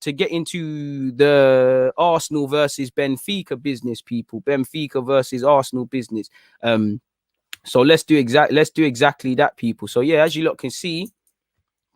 to get into the Arsenal versus Benfica business, people. Benfica versus Arsenal business. So let's do exactly that, people. So yeah, as you lot can see,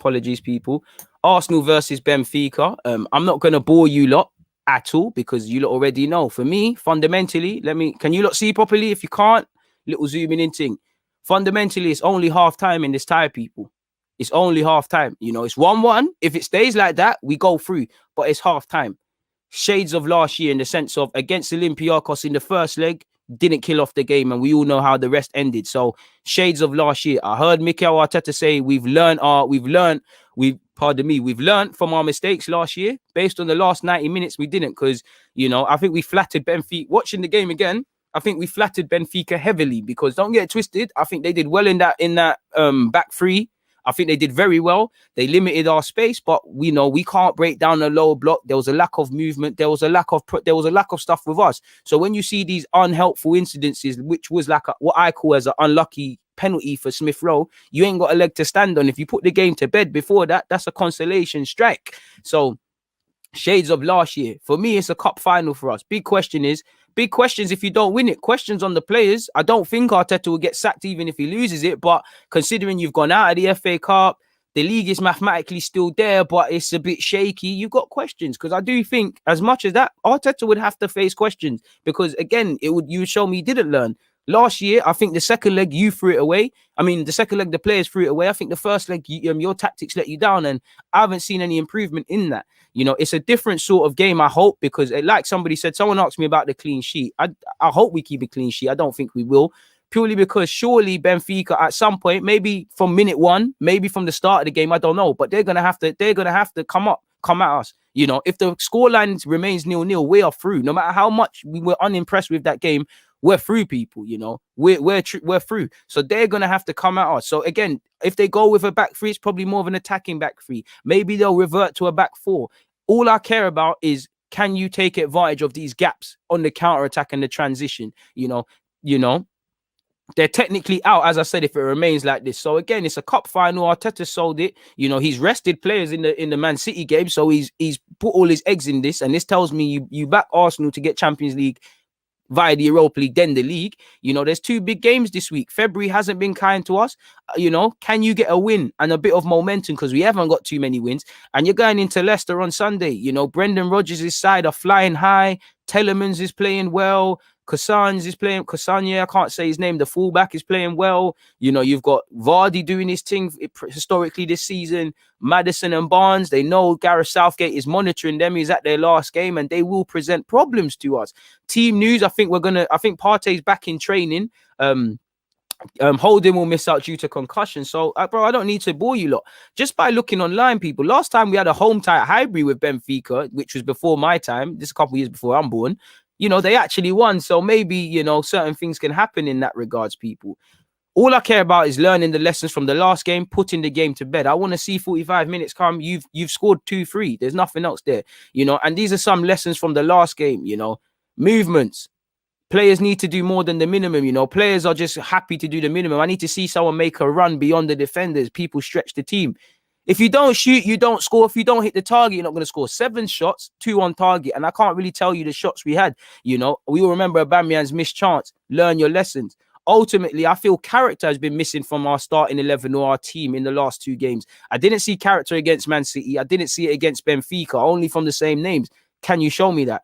apologies, people. Arsenal versus Benfica. I'm not gonna bore you lot at all because you lot already know. For me, fundamentally, can you lot see properly? If you can't, little zooming in thing. Fundamentally, it's only half time in this tie, people. It's only half time. You know, it's 1-1. If it stays like that, we go through. But it's half time. Shades of last year in the sense of against Olympiacos in the first leg, didn't kill off the game, and we all know how the rest ended. So shades of last year. I heard Mikel Arteta say we've learned from our mistakes last year. Based on the last 90 minutes, we didn't, because I think we flattered Benfica. Watching the game again, I think we flattered Benfica heavily, because don't get it twisted, I think they did well in that back three. I think they did very well. They limited our space, but we know we can't break down a low block. There was a lack of movement. There was a lack of stuff with us. So when you see these unhelpful incidences, which was like what I call as an unlucky penalty for Smith Rowe, you ain't got a leg to stand on. If you put the game to bed before that, that's a consolation strike. So shades of last year. For me, it's a cup final for us. Big questions if you don't win it. Questions on the players. I don't think Arteta will get sacked even if he loses it. But considering you've gone out of the FA Cup, the league is mathematically still there, but it's a bit shaky. You've got questions, because I do think as much as that, Arteta would have to face questions, because again, you would show me he didn't learn. Last year, I think the second leg, you threw it away. I mean, the second leg, the players threw it away. I think the first leg, your tactics let you down, and I haven't seen any improvement in that. It's a different sort of game, I hope, because like somebody said, someone asked me about the clean sheet. I hope we keep a clean sheet. I don't think we will, purely because surely Benfica at some point, maybe from minute one, maybe from the start of the game, I don't know, but they're gonna have to come at us. If the scoreline remains 0-0, we are through. No matter how much we were unimpressed with that game, we're through, people. We're through. So they're gonna have to come at us. So again, if they go with a back three, it's probably more of an attacking back three. Maybe they'll revert to a back four. All I care about is, can you take advantage of these gaps on the counter attack and the transition? They're technically out, as I said, if it remains like this. So again, it's a cup final. Arteta sold it. He's rested players in the Man City game, so he's put all his eggs in this. And this tells me you back Arsenal to get Champions League via the Europa League, then the league. There's two big games this week. February hasn't been kind to us. Can you get a win and a bit of momentum, because we haven't got too many wins, and you're going into Leicester on Sunday. Brendan Rodgers' side are flying high. Telemans is playing well. Kusanya, I can't say his name. The fullback is playing well. You've got Vardy doing his thing historically this season. Maddison and Barnes, they know Gareth Southgate is monitoring them. He's at their last game, and they will present problems to us. Team news, I think Partey's back in training. Holding will miss out due to concussion. So, bro, I don't need to bore you lot. Just by looking online, people, last time we had a home tie at Highbury with Benfica, which was before my time, this a couple of years before I'm born, they actually won. So maybe, certain things can happen in that regards, people. All I care about is learning the lessons from the last game, putting the game to bed. I want to see 45 minutes come. You've scored 2-3. There's nothing else there, and these are some lessons from the last game, movements. Players need to do more than the minimum, Players are just happy to do the minimum. I need to see someone make a run beyond the defenders. People stretch the team. If you don't shoot, you don't score. If you don't hit the target, you're not going to score. 7 shots, 2 on target. And I can't really tell you the shots we had. We all remember Aubameyang's missed chance. Learn your lessons. Ultimately, I feel character has been missing from our starting 11 or our team in the last 2 games. I didn't see character against Man City. I didn't see it against Benfica, only from the same names. Can you show me that?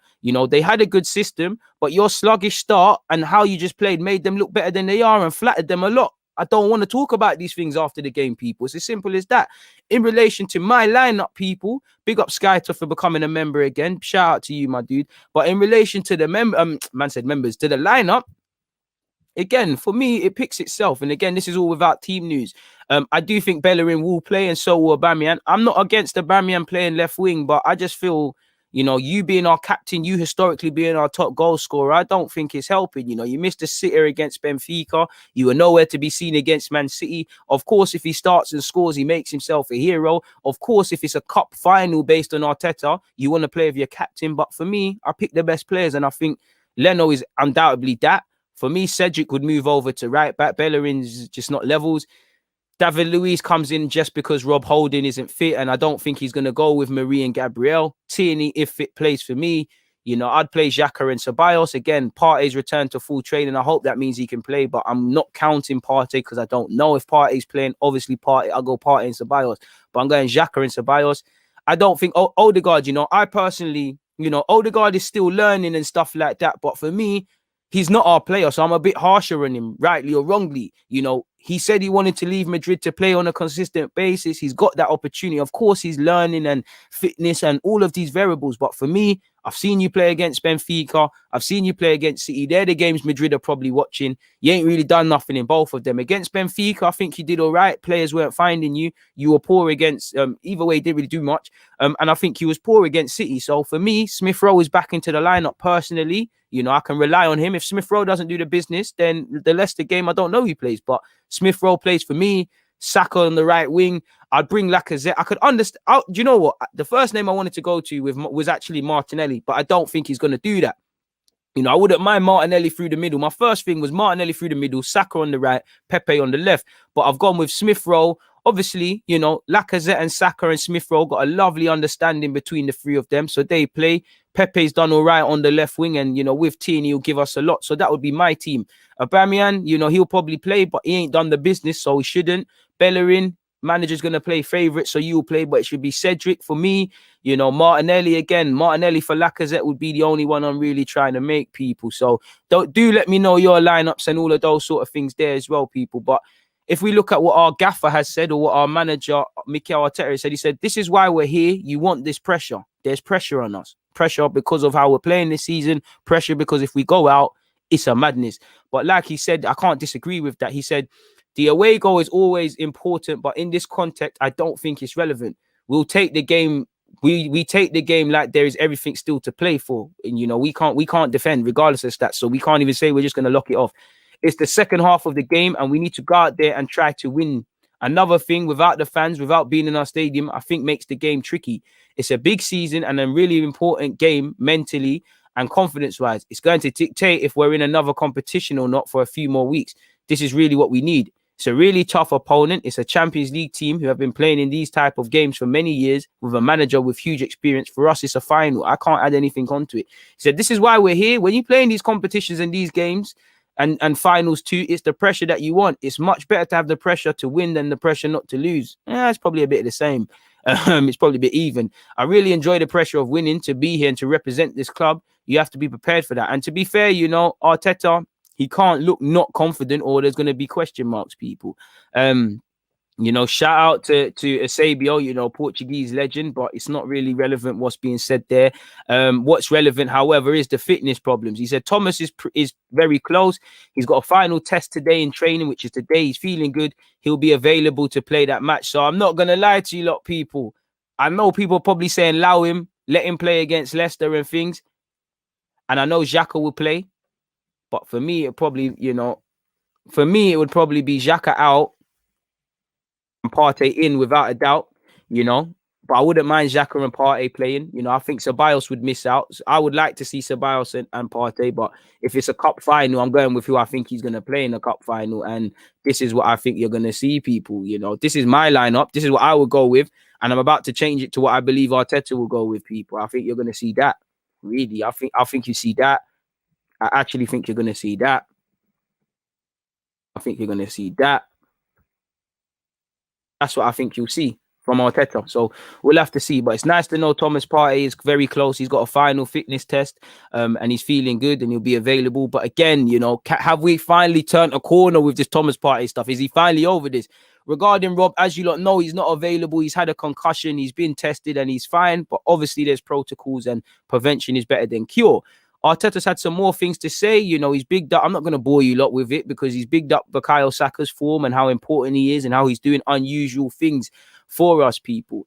They had a good system, but your sluggish start and how you just played made them look better than they are and flattered them a lot. I don't want to talk about these things after the game, people. It's as simple as that. In relation to my lineup, people, big up Skyto for becoming a member again. Shout out to you, my dude. But in relation to the members, to the lineup, again, for me, it picks itself. And again, this is all without team news. I do think Bellerin will play, and so will Aubameyang. I'm not against Aubameyang playing left wing, but I just feel, you being our captain, you historically being our top goal scorer, I don't think it's helping. You missed a sitter against Benfica. You were nowhere to be seen against Man City. Of course, if he starts and scores, he makes himself a hero. Of course, if it's a cup final based on Arteta, you want to play with your captain. But for me, I pick the best players, and I think Leno is undoubtedly that. For me, Cedric would move over to right back. Bellerin's just not levels. David Luiz comes in just because Rob Holding isn't fit, and I don't think he's going to go with Marie and Gabriel. Tierney, if it plays for me, I'd play Xhaka and Ceballos. Again, Partey's returned to full training. I hope that means he can play, but I'm not counting Partey because I don't know if Partey's playing. Obviously, I'll go Partey and Ceballos, but I'm going Xhaka and Ceballos. I don't think Odegaard, I personally, Odegaard is still learning and stuff like that, but for me, he's not our player, so I'm a bit harsher on him, rightly or wrongly. He said he wanted to leave Madrid to play on a consistent basis. He's got that opportunity. Of course, he's learning and fitness and all of these variables. But for me, I've seen you play against Benfica. I've seen you play against City. They're the games Madrid are probably watching. You ain't really done nothing in both of them. Against Benfica, I think you did all right. Players weren't finding you. You were poor against, either way, didn't really do much. And I think you was poor against City. So for me, Smith Rowe is back into the lineup personally. I can rely on him. If Smith Rowe doesn't do the business, then the Leicester game, I don't know who plays. But Smith Rowe plays for me. Saka on the right wing. I'd bring Lacazette. I could understand. Do you know what? The first name I wanted to go to was actually Martinelli, but I don't think he's going to do that. I wouldn't mind Martinelli through the middle. My first thing was Martinelli through the middle, Saka on the right, Pepe on the left. But I've gone with Smith Rowe. Obviously, Lacazette and Saka and Smith Rowe got a lovely understanding between the three of them. So they play. Pepe's done all right on the left wing, and with Tierney, he'll give us a lot. So that would be my team. Aubameyang, he'll probably play, but he ain't done the business, so he shouldn't. Bellerin, manager's gonna play favourite, so you'll play, but it should be Cedric for me. Martinelli again. Martinelli for Lacazette would be the only one I'm really trying to make, people. So do let me know your lineups and all of those sort of things there as well, people. But if we look at what our gaffer has said, or what our manager, Mikel Arteta, said, he said, this is why we're here. You want this pressure. There's pressure on us. Pressure because of how we're playing this season. Pressure because if we go out, it's a madness. But like he said, I can't disagree with that. He said, the away goal is always important, but in this context, I don't think it's relevant. We'll take the game. We take the game like there is everything still to play for. And, we can't defend regardless of stats. So we can't even say we're just going to lock it off. It's the second half of the game, and we need to go out there and try to win. Another thing, without the fans, without being in our stadium, I think makes the game tricky. It's a big season and a really important game mentally and confidence-wise. It's going to dictate if we're in another competition or not for a few more weeks. This is really what we need. It's a really tough opponent. It's a Champions League team who have been playing in these type of games for many years with a manager with huge experience. For us, it's a final. I can't add anything onto it. He said, this is why we're here. When you play in these competitions and these games, and finals too, it's the pressure that you want. It's much better to have the pressure to win than the pressure not to lose. It's probably a bit of the same. It's probably a bit even. I really enjoy the pressure of winning, to be here and to represent this club. You have to be prepared for that. And to be fair, Arteta, he can't look not confident, or there's going to be question marks, people. Shout out to Eusebio, Portuguese legend, but it's not really relevant what's being said there. What's relevant, however, is the fitness problems. He said Thomas is very close. He's got a final test today in training, which is today. He's feeling good. He'll be available to play that match. So I'm not going to lie to you lot, people. I know people are probably saying, allow him, let him play against Leicester and things. And I know Xhaka will play. But for me, it probably, would probably be Xhaka out and Partey in without a doubt, But I wouldn't mind Xhaka and Partey playing. I think Ceballos would miss out. I would like to see Ceballos and Partey, but if it's a cup final, I'm going with who I think he's going to play in the cup final. And this is what I think you're going to see, people. This is my lineup. This is what I would go with. And I'm about to change it to what I believe Arteta will go with, people. I think you're going to see that. Really, I think you see that. I actually think you're going to see that. I think you're going to see that. That's what I think you'll see from Arteta. So we'll have to see. But it's nice to know Thomas Partey is very close. He's got a final fitness test and he's feeling good and he'll be available. But again, have we finally turned a corner with this Thomas Partey stuff? Is he finally over this? Regarding Rob, as you lot know, he's not available. He's had a concussion. He's been tested and he's fine. But obviously there's protocols and prevention is better than cure. Arteta's had some more things to say. He's bigged up. I'm not going to bore you lot with it because he's bigged up Bukayo Saka's form and how important he is and how he's doing unusual things for us, people.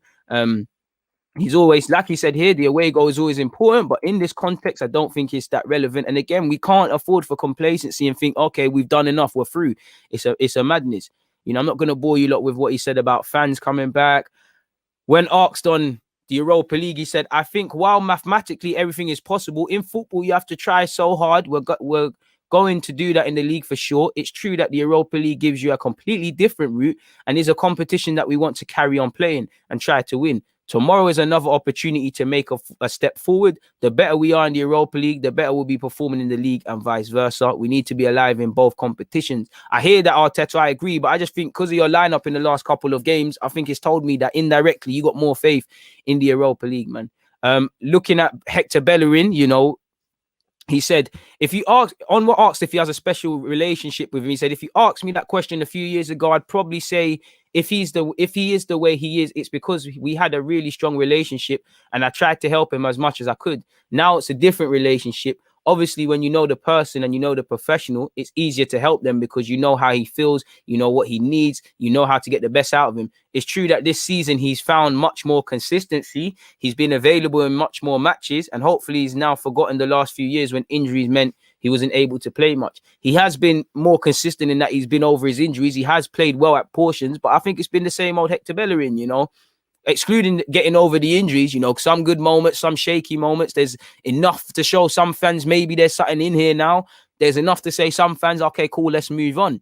He's always, like he said here, the away goal is always important. But in this context, I don't think it's that relevant. And again, we can't afford for complacency and think, okay, we've done enough. We're through. It's a madness. I'm not going to bore you lot with what he said about fans coming back. When asked on the Europa League, he said, I think while mathematically everything is possible, in football, you have to try so hard. We're going to do that in the league for sure. It's true that the Europa League gives you a completely different route and is a competition that we want to carry on playing and try to win. Tomorrow is another opportunity to make a step forward. The better we are in the Europa League, the better we'll be performing in the league and vice versa. We need to be alive in both competitions. I hear that, Arteta, I agree, but I just think because of your lineup in the last couple of games, I think it's told me that indirectly you got more faith in the Europa League, man. Looking at Hector Bellerin, you know, he said, if you ask, Onward asked if he has a special relationship with him. He said, if you asked me that question a few years ago, I'd probably say if he is the way he is, it's because we had a really strong relationship and I tried to help him as much as I could. Now it's a different relationship. Obviously, when you know the person and you know the professional, it's easier to help them because you know how he feels, you know what he needs, you know how to get the best out of him. It's true that this season he's found much more consistency. He's been available in much more matches, and hopefully he's now forgotten the last few years when injuries meant he wasn't able to play much. He has been more consistent in that he's been over his injuries. He has played well at portions, but I think it's been the same old Hector Bellerin, you know. Excluding getting over the injuries, you know, some good moments, some shaky moments. There's enough to show some fans maybe there's something in here now. There's enough to say some fans, okay, cool, let's move on,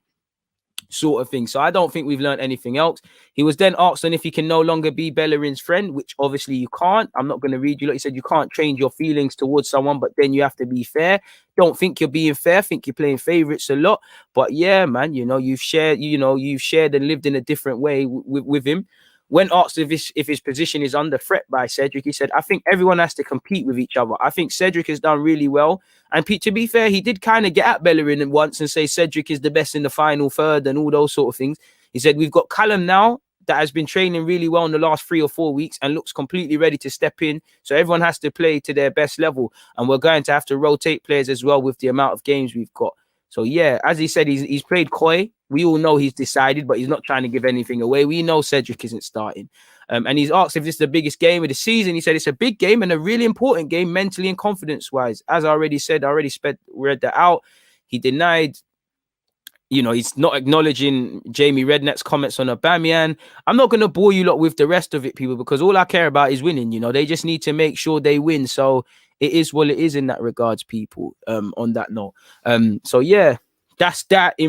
sort of thing. So I don't think we've learned anything else. He was then asked on if he can no longer be Bellerin's friend, which obviously you can't. I'm not going to read you. Like he said, you can't change your feelings towards someone, but then you have to be fair. Don't think you're being fair. Think you're playing favorites a lot. But yeah, man, you know, you've shared and lived in a different way with him. When asked if his position is under threat by Cedric, he said, I think everyone has to compete with each other. I think Cedric has done really well. And to be fair, he did kind of get at Bellerin once and say Cedric is the best in the final third and all those sort of things. He said, we've got Callum now that has been training really well in the last 3 or 4 weeks and looks completely ready to step in. So everyone has to play to their best level. And we're going to have to rotate players as well with the amount of games we've got. So, yeah, as he said, he's played coy. We all know he's decided, but he's not trying to give anything away. We know Cedric isn't starting. And he's asked if this is the biggest game of the season. He said it's a big game and a really important game mentally and confidence-wise. As I already said, read that out. He denied, you know, he's not acknowledging Jamie Redknapp's comments on Aubameyang. I'm not going to bore you lot with the rest of it, people, because all I care about is winning. You know, they just need to make sure they win. So it is what it is in that regards, people, on that note. So, yeah, that's that.